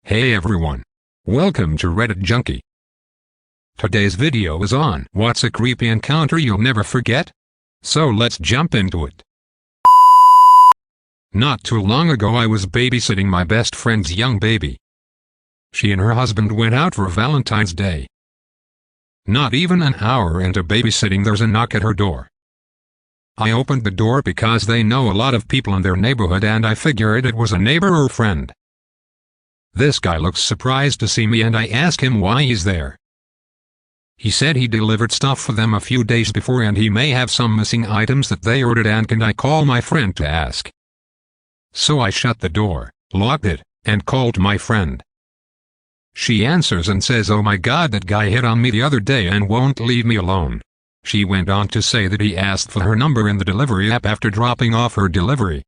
Hey everyone. Welcome to Reddit Junkie. Today's video is on what's a creepy encounter you'll never forget? So let's jump into it. Not too long ago I was babysitting my best friend's young baby. She and her husband went out for Valentine's Day. Not even an hour into babysitting there's a knock at her door. I opened the door because they know a lot of people in their neighborhood and I figured it was a neighbor or friend. This guy looks surprised to see me and I ask him why he's there. He said he delivered stuff for them a few days before and he may have some missing items that they ordered and can I call my friend to ask. So I shut the door, locked it, and called my friend. She answers and says, "Oh my God, that guy hit on me the other day and won't leave me alone." She went on to say that he asked for her number in the delivery app after dropping off her delivery.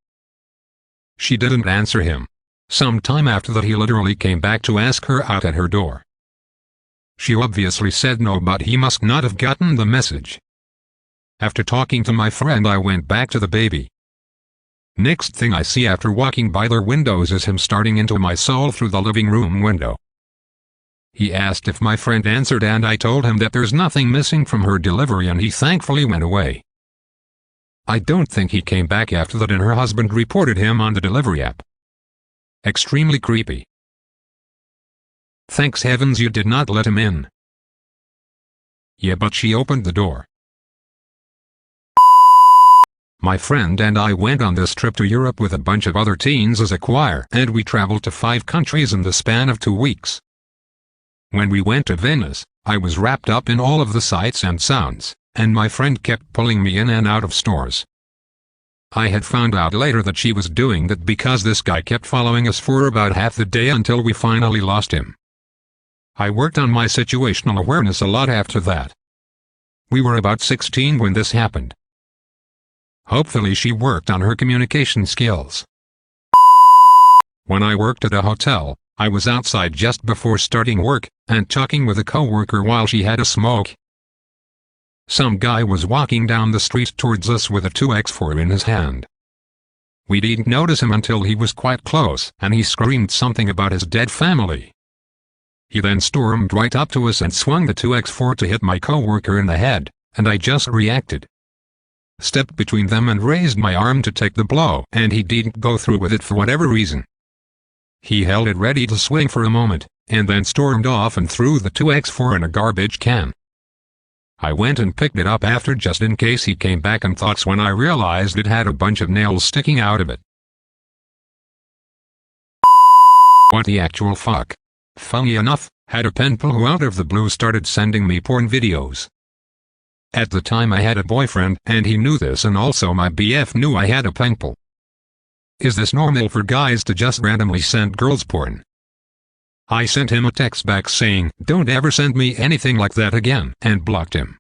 She didn't answer him. Sometime after that he literally came back to ask her out at her door. She obviously said no, but he must not have gotten the message. After talking to my friend I went back to the baby. Next thing I see after walking by their windows is him starting into my soul through the living room window. He asked if my friend answered and I told him that there's nothing missing from her delivery and he thankfully went away. I don't think he came back after that and her husband reported him on the delivery app. Extremely creepy. Thanks heavens you did not let him in. Yeah, but she opened the door. My friend and I went on this trip to Europe with a bunch of other teens as a choir and we traveled to 5 countries in the span of 2 weeks. When we went to Venice, I was wrapped up in all of the sights and sounds, and my friend kept pulling me in and out of stores. I had found out later that she was doing that because this guy kept following us for about half the day until we finally lost him. I worked on my situational awareness a lot after that. We were about 16 when this happened. Hopefully she worked on her communication skills. When I worked at a hotel, I was outside just before starting work, and talking with a coworker while she had a smoke. Some guy was walking down the street towards us with a 2x4 in his hand. We didn't notice him until he was quite close, and he screamed something about his dead family. He then stormed right up to us and swung the 2x4 to hit my coworker in the head, and I just reacted. Stepped between them and raised my arm to take the blow, and he didn't go through with it for whatever reason. He held it ready to swing for a moment, and then stormed off and threw the 2x4 in a garbage can. I went and picked it up after just in case he came back and thought when I realized it had a bunch of nails sticking out of it. What the actual fuck? Funny enough, had a pen pal who out of the blue started sending me porn videos. At the time I had a boyfriend and he knew this and also my BF knew I had a pen pal. Is this normal for guys to just randomly send girls porn? I sent him a text back saying, "Don't ever send me anything like that again," and blocked him.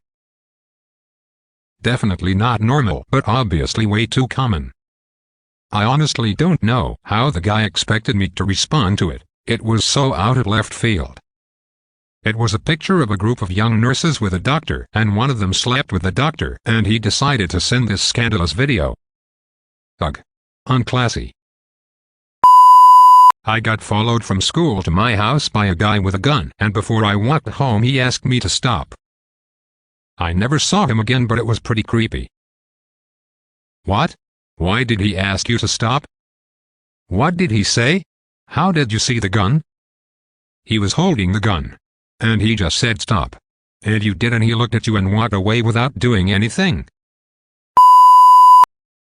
Definitely not normal, but obviously way too common. I honestly don't know how the guy expected me to respond to it. It was so out of left field. It was a picture of a group of young nurses with a doctor, and one of them slept with the doctor, and he decided to send this scandalous video. Ugh. Unclassy. I got followed from school to my house by a guy with a gun, and before I walked home he asked me to stop. I never saw him again, but it was pretty creepy. What? Why did he ask you to stop? What did he say? How did you see the gun? He was holding the gun. And he just said stop. And you did, and he looked at you and walked away without doing anything.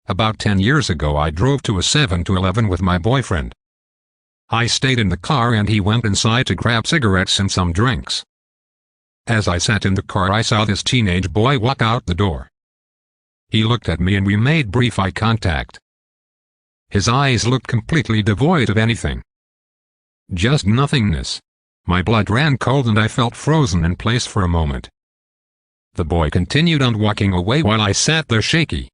About 10 years ago I drove to a 7-Eleven with my boyfriend. I stayed in the car and he went inside to grab cigarettes and some drinks. As I sat in the car I saw this teenage boy walk out the door. He looked at me and we made brief eye contact. His eyes looked completely devoid of anything. Just nothingness. My blood ran cold and I felt frozen in place for a moment. The boy continued on walking away while I sat there shaky.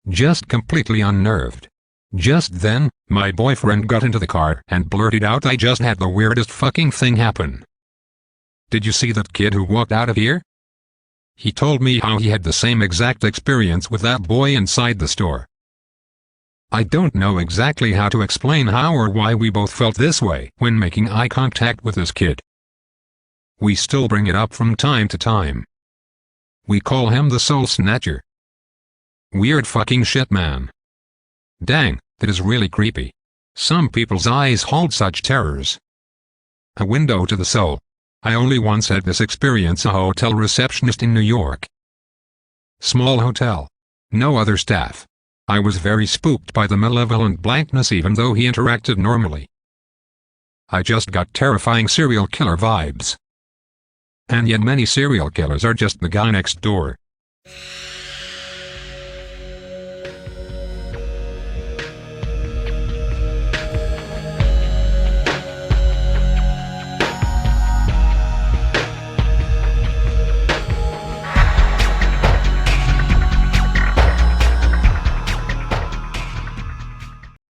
Just completely unnerved. Just then, my boyfriend got into the car and blurted out, "I just had the weirdest fucking thing happen. Did you see that kid who walked out of here?" He told me how he had the same exact experience with that boy inside the store. I don't know exactly how to explain how or why we both felt this way when making eye contact with this kid. We still bring it up from time to time. We call him the soul snatcher. Weird fucking shit, man. Dang, that is really creepy. Some people's eyes hold such terrors. A window to the soul. I only once had this experience, a hotel receptionist in New York. Small hotel. No other staff. I was very spooked by the malevolent blankness even though he interacted normally. I just got terrifying serial killer vibes. And yet many serial killers are just the guy next door.